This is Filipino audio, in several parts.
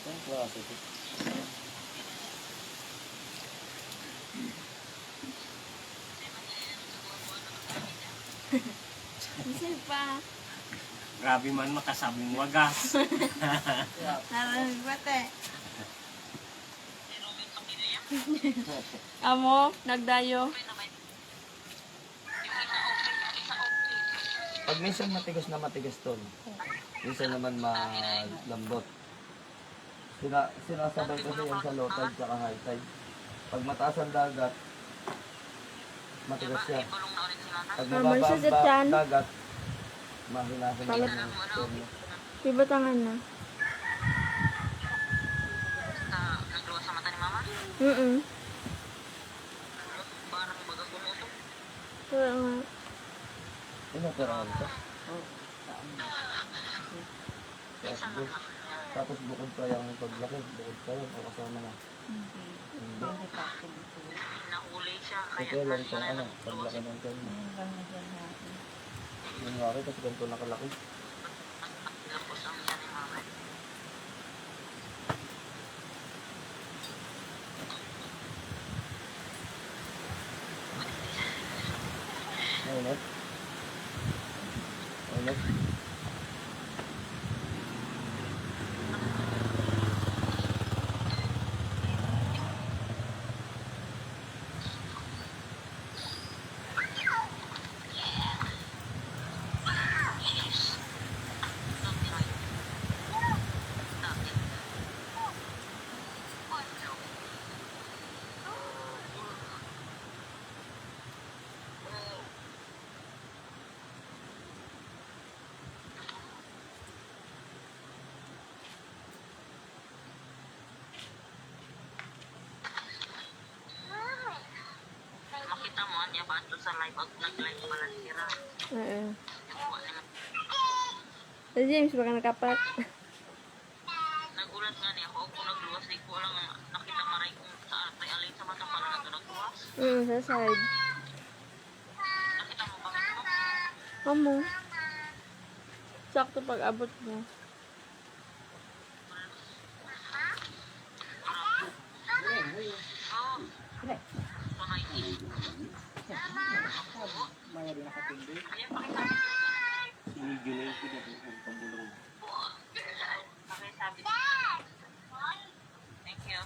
Ang klase ito. Kasi pa. Grabe man makasabing wagas. Naranig ba te? Amo, nagdayo. Pag minsan matigas na matigas tol, minsan naman malambot. Sinasabay kasi yan sa low tide at high tide. Pag mataas ang dagat, matigas siya. Pag Normal mababa siya ang sa tiyan. dagat, mahinasan Palit. yung storm. Diba tangan na? Nagluwa sa mata ni mama? Parang baga kumutok. Kaya nga. Ano perahan ka? Tapos bukod pa yung paglaki, bukod pa yun, o kasama na. Hindi. Nahuli siya. Okay lang kung ano, paglaki ng tiyan mo. Yung laki, kasi ganito nakalaki. Lapos ang yan ni mama. Mainit? Mainit? Makita mo, niya ba ito sa live out nag-live pala sira. Oo. Sa James, baka nakapat. Nagulat nga niya ako kung nagluwas. Di ko lang nakita maray kung sa atay alin sa mata pala na ito nagluwas. Sa side. Nakita mo ba ito? Amo. Sakto pag abot mo. Oo. Panay. Ayan, pakita mo. Sinigil na yung pinag-pambulong. Pakisabi. Thank you.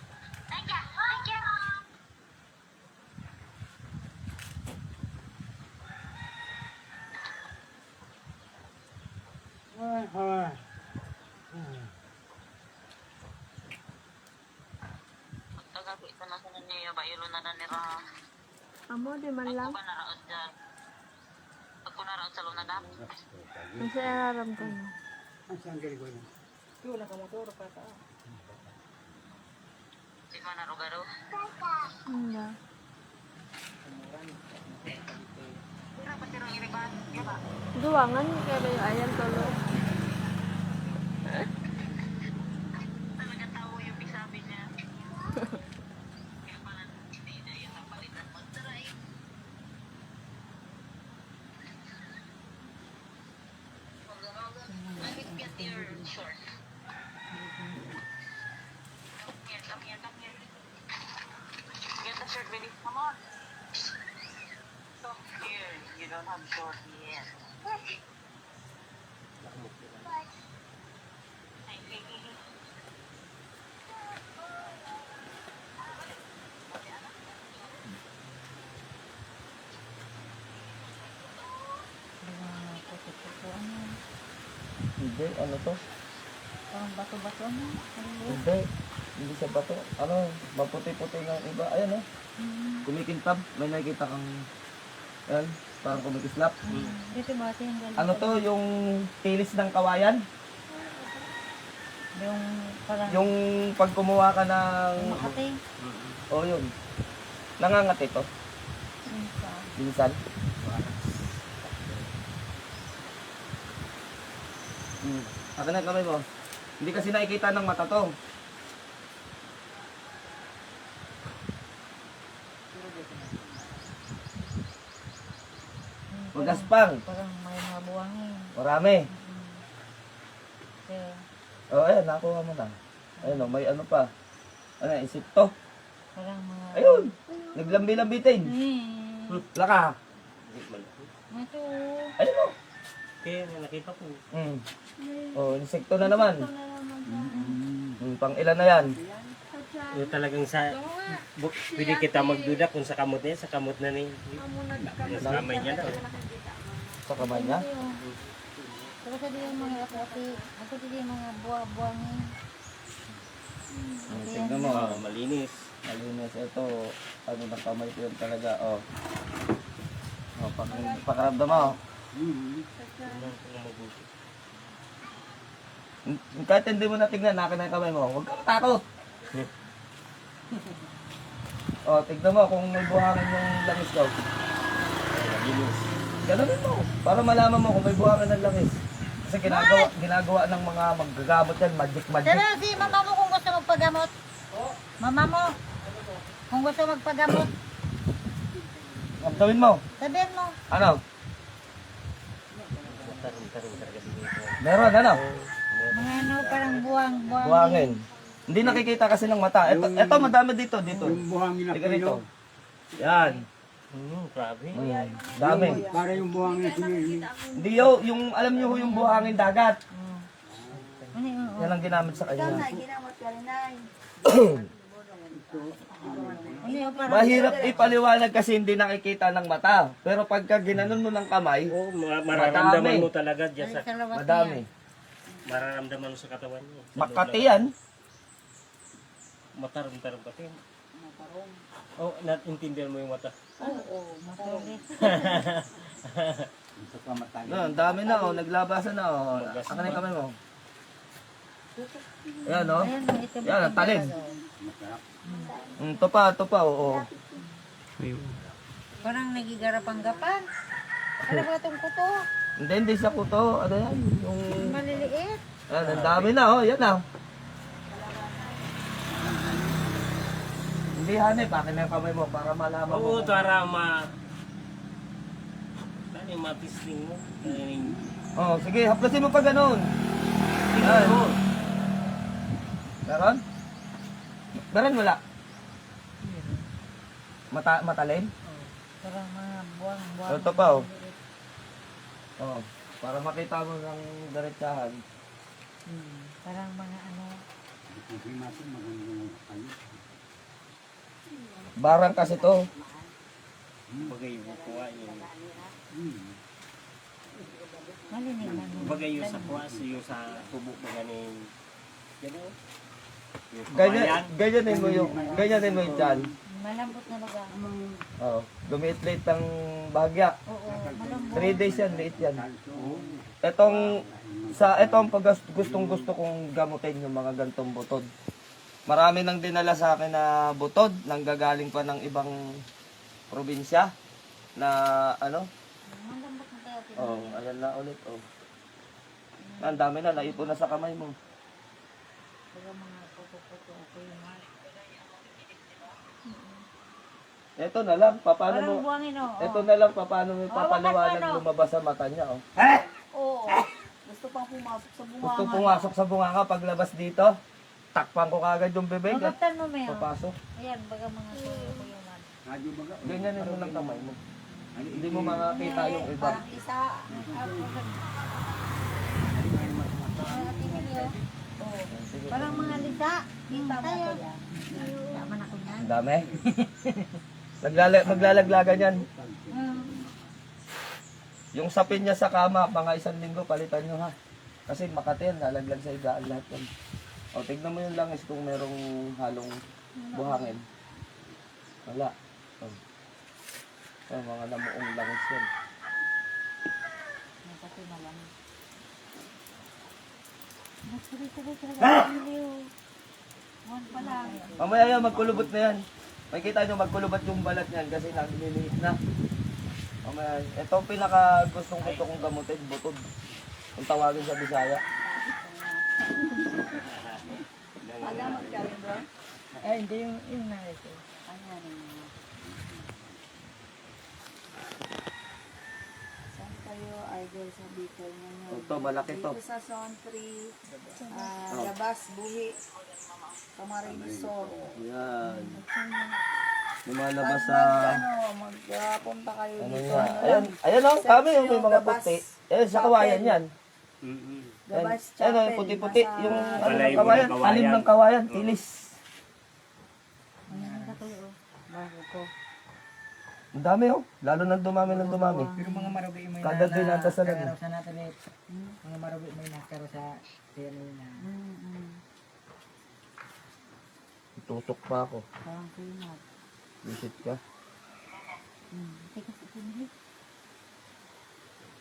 Pagtagabi ito na sa niya ba ilo na na nira. Amo, di man Ay, lang. ko ba naraon dyan? Pag ko naraon sa lunadap? Ang sa araram ko na. Di man narugaro? Hindi. Pero pati rin iniban, di ba? Duwangan, kaya ba yung ayan tulo? Talaga tao yung pisabi niya. Kaya pala hindi na yung napalitan mo. Taray! Let me get your short. Come here. Get the shirt, baby. Come on. So here, you don't have short yet. Hindi, ano to? Parang bato-bato na. Hindi. Hindi sa bato. Ano, maputi-puti ng iba. Ayan oh. Kumikintab. May nakikita kang, ayan, parang kumikislap. Dito ba ito yung galing? Ano to, yung tilis ng kawayan? Yung parang Yung pag kumuha ka ng... makati. Oh, yun. Nangangati to. Minsan. Akin na kamay mo. Hindi kasi nakikita ng mata to. Magaspang. Parang may mga buwangin. Marami. Kaya, Oh, ayan, nakuha mo na. Ayun o, may ano pa. Ano, insekto. Parang mga... Ayun! Naglambi-lambitin. Laka. Ito. Ayun o. Kaya nakita ko. Oh, insekto na naman. Pang ilan na yan? Yung talagang pwede kita magduda kung sa kamot niya, sa kamot na niya. Sa kamay niya daw. Sa kamay niya? Pero sa yung mga ako din yung mga buwang-buwangin. Tignan mo. Malinis. Malinis. Ito, ano ng kamay ko yun talaga. Oh. Oh, pakaramdam mo. Kahit hindi mo na tignan, naka na yung kamay mo. Huwag kang takot. Oh, tignan mo kung may buhangin yung langis daw. Malinis. Gano'n mo. Para malaman mo kung may buhangin ng langis. Kasi ginagawa ng mga maggagamot yan, magic. Pero si mama mo kung gusto magpagamot. Mama mo. Kung gusto magpagamot. Ang gawin mo. Sabihin mo. Ano? Tarong talaga dito. Meron, ano? Mga ano, parang buwang-buwangin. Buhangin. Hindi nakikita kasi ng mata. Ito madami dito. Yung buhangin na Tika rito. puno. Yan. Grabe. Dami. Para yung buhangin na puno. Hindi yung, alam nyo yung buhangin dagat. Ano yun? Yan ang ginamit sa kanya. Ano yun, parang... Mahirap ipaliwanag kasi hindi nakikita ng mata. Pero pagka ginanon mo ng kamay, Oo, mararamdaman Madami. mo talaga dyan sa... Sa labas madami. Mararamdaman mo sa katawan niya. Sa Makati loob yan. lang. Matarong-tarong kasi. Oh, naintindihan mo yung mata. Matulis. Ito pa matagal. No, ang dami na oh, naglabasan na oh. Akin na yung kamay mo. Yan oh. Ayan, ito ba? Yan, ang talim. Ito pa, oo. Parang nagigarapang-gapan. Ano ba itong kuto? Hindi siya kuto. Ano yan? Yung... Maliliit. Yan, ang dami na oh. Yan na. Hindi hanip, akin na yung kamay mo para malaman mo. Oo, para ano yung matisting mo? Oh, sige, haplasin mo pa ganun. Yan. Meron? Meron wala? Matalim? Parang mga buwang-buwang. Ito pa oh. Oh, para makita mo ng diretsahan. Parang mga ano. Barang kasi to. Bagay yung kuha yung... Malinig na. Bagay yung sa kuha, yung sa tubo na ganing... Gano'n? Yung Ganyanin mo yung tiyan. Malambot na lugar. Oh, lumiit-liit ang bahagya. Oo, malambot. 3 days yan, liit yan. Etong pag gustong gusto kong gamutin yung mga gantong butod. Marami nang dinala sa akin na butod, nang gagaling pa ng ibang probinsya na ano. Malambot na tayo. Oh, ayan na ulit oh. Ang dami na naipon na sa kamay mo. Parang mga puto-puto ako yung mga. Ito na lang, paano Parang mo buwangin o. ito na lang paano mo papaliwanag paano? lumabas sa mata niya oh. Oo. Gusto pang pumasok sa bunga. Gusto pumasok sa bunganga paglabas dito. Takpan ko kagad yung bibig at Magkaptan mo mayo. papasok. Ayan, baga mga kuyuman. Radyo baga. Ganyan mo ng kamay mo. Hindi mo makakita yung iba. Parang isa. Parang mga lisa. Tayo. Tama na ko yan. Ang dami. Maglalaglagan yan. Yung sapin niya sa kama, mga 1 linggo, palitan nyo ha. Kasi Makati yan, nalaglag sa higaan lahat yan. O, tignan mo yung langis kung merong halong buhangin. Wala. O, mga namuong langis yan. Kasi malam. One pa lang. Mamaya yan, magkulubot na yan. Makikita nyo, magkulubot yung balat niyan kasi nililiit na. Mamaya, ito ang pinaka gustong kong gamutin, butod. Kung tawagin sa Bisaya. Agamot ka rin bro? Ay, hindi yung narito. Saan ka kayo, idol sa Bicol ngayon. Ito, malaki to. Dito sa Zone 3, Labas, Buhi, Camarines Sur. Yan. Lumalabas sa... Magpunta kayo Ano dito. nga. Ayan, ayan o, kami yung may mga puti. Ayan, sa kawayan yan. Mm-mm. Ayan, Gabas ayan, Chapel. yung puti-puti. Yung ano Balay ng mo kawayan, ng kawayan. alim ng kawayan, tilis. Bago ko. Ang dami oh, lalo nang dumami ng dumami. Pero mga marubi may Kada dinadasalan nakaraw sa natin eh. Mga marubi may nakaraw sa kaya na. Tutok pa ako. Parang pinag. Visit ka. Teka, pinili.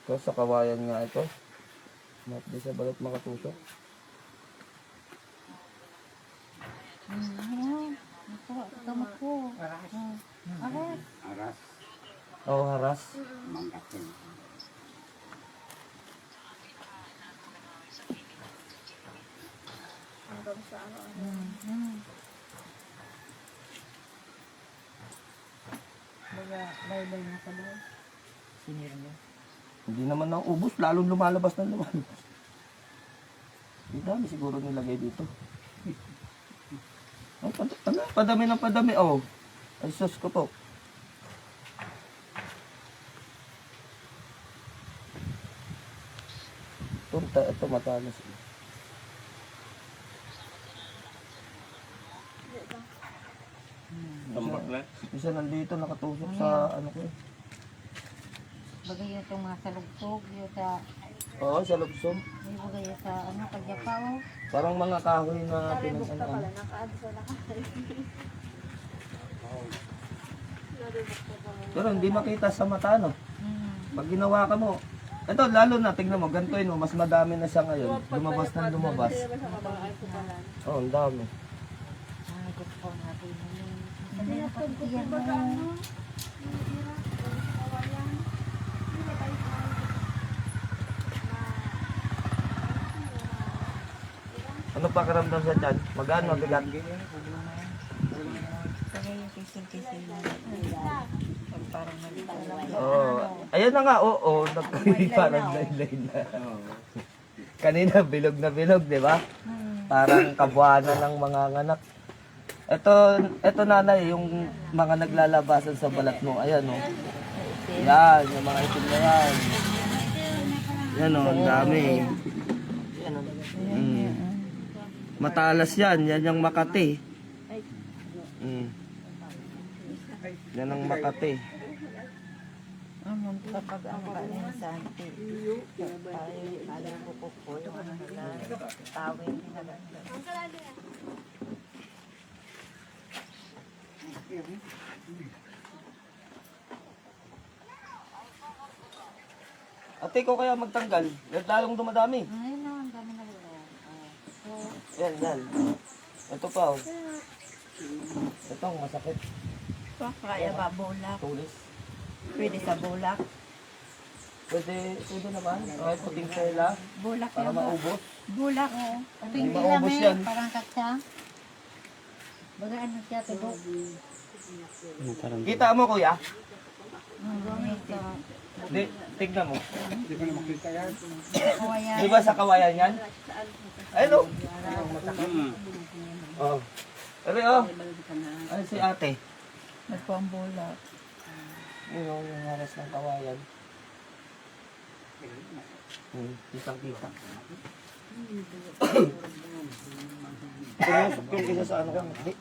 Ito sa kawayan nga ito. Di sa balat makatusok. Ano? Nakuha, kamot ko. Aras. Aras, Oh, haras. mangkatin. Hanggang sa ano. Baga, baybay na sa bahay. Sinira niya. Hindi naman na ubos, lalong lumalabas ng lumalabas. Ang dami siguro nilagay dito. Oh, padami ng padami. Oh, ay sus ko to. Ito matalas. Tambak na. Isa nandito nakatusok sa ano ko eh. Bagay yung itong mga salugtog, yung sa, Oo, sa lubsom. may bagay yung sa, ano, kagyapao. Parang mga kahoy na pinag-ano. Naka-add sa Pero hindi makita sa mata, no? Pag ginawa ka mo, ito lalo na, tignan mo, ganito yun, mas madami na siya ngayon. Lumabas ng lumabas. Oo, ang dami. Ay, gusto ko natin. Ano na pagkiyan mo? Ano pa karamdam sa tiyan? Magaan, mabigat? Bagay yung kisil-kisil na. Parang nagpalaway. Oo. Ayan na nga, oo. Parang laylay na. Kanina, bilog na bilog, di ba? Parang kabuhanan ng mga nganak. Ito nanay, yung mga naglalabasan sa balat mo. Ayan, oh. Yan, yung mga itim na yan. Yan, oh, ang dami. Mm. Matalas yan, yan yung Makati. Mm. Yan ang Makati. Ano, kapag ano ka rin sa auntie, ay, alam ko po yung ano nila, tawin nila. Ate ko kaya magtanggal, lalong dumadami. Ayun na, ang dami na rin. Yan, yan. Ito pa, oh. Ito, masakit. Kaya ba bulak? Tulis. Pwede sa bulak. Pwede naman. Okay, puting tela. Bulak Para maubos. Bulak, oo. Hindi maubos yan. Parang katsa. Baga ano siya, tibok. Kita mo, kuya? Ito. Di, tignan mo. Hindi ko na makita yan. Kawayan. Di ba sa kawayan yan? Ayun, oh. Oh. Pero, oh. Ano si ate? Ito ang bulak. Yun, oh, yung haras ng kawayan. Kitang-kita. Pumusok yung isa sa ano ko. Di.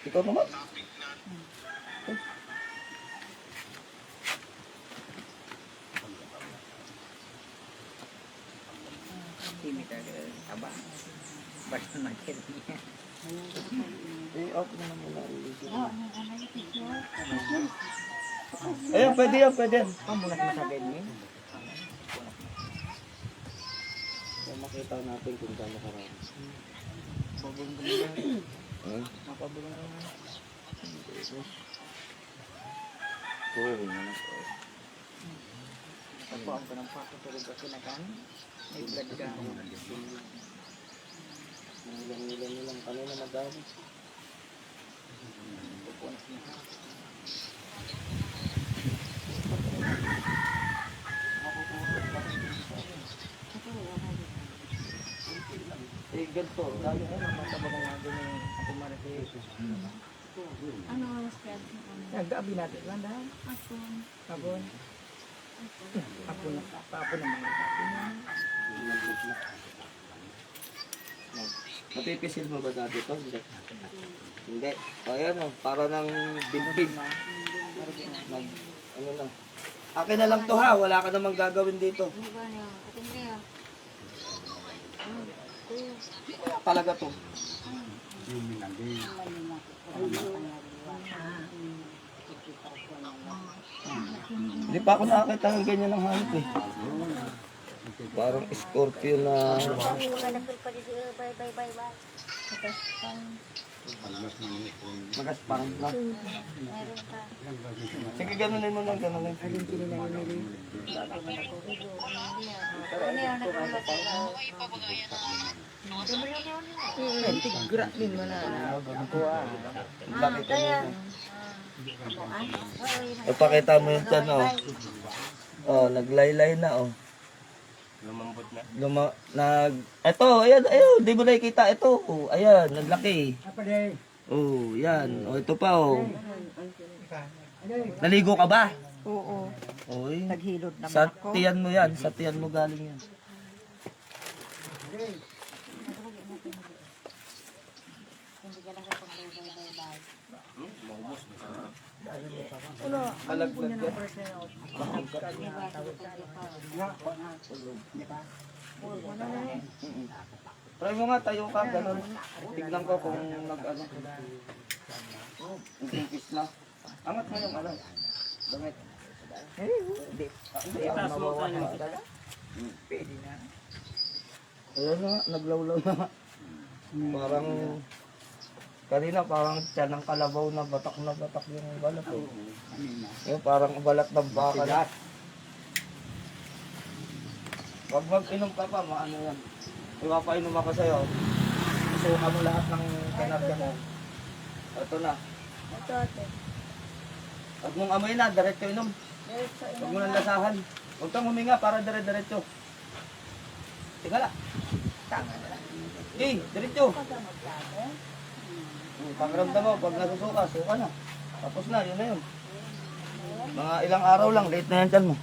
Ikaw naman. Basta nagkirmiya. Off na naman muna. Oh, ano yung picture? Ayun, pwede yan, pwede yan. Pamunas mo sa ganyan. Makita natin kung gaano karami. Mapabulong naman. Pagbuang ko ng patutulog ako na kan. May blood ka. Nilang kanina madami. Eh, ganito. Dami matabang nga doon yung Ate Marites. Ano mas kaya? Nag-abi natin lang dahil. Hapon. Hapon na. Hapon naman. Napipisil mo ba dati ito? Hindi. Hindi. O ayan o, para ng bilbil. Ano na. Akin na lang to ha, wala ka namang gagawin dito. Wala talaga to. Hindi pa ako nakakita ng ganyan ng hanip eh. Parang Scorpio na magaspang na. Sige, ganunin mo lang, ganunin. Tigra din mo na. Laki ka na. Ipakita mo yung tiyan, oh. Oh, naglaylay na, oh. Lumambot na. Eto, ayan, di mo nakikita, ito. Oh, ayan, naglaki. Apa day? Oh, yan. Oh, ito pa, oh. Naligo ka ba? Oo. Oy. Naghilod naman Sa ako. tiyan mo yan, sa tiyan mo galing yan. Alaglag yan. Try mo nga, tayo ka, ganun. Tignan ko kung nag-ano. Nag-impis na. Angat mo yung ano. Damit. Hindi. Itaas mo ka yung Ayan na nga, naglawlaw na nga. Parang, kanina parang tiyan ng kalabaw na batak yung balat. Eh. Yung parang balat ng baka na. Pag mag-inom ka pa, maano yan. Ipapainom ako sa'yo. Isuka mo lahat ng kinarga mo. Ito na. Pag mong amoy na, diretso inom. Huwag mo nang lasahan. Huwag kang huminga para dire-diretso. Tingala. Okay, diretso. Pagramdam mo, pag nasusuka, suka na. Tapos na, yun na yun. Mga ilang araw lang, late na yan dyan mo.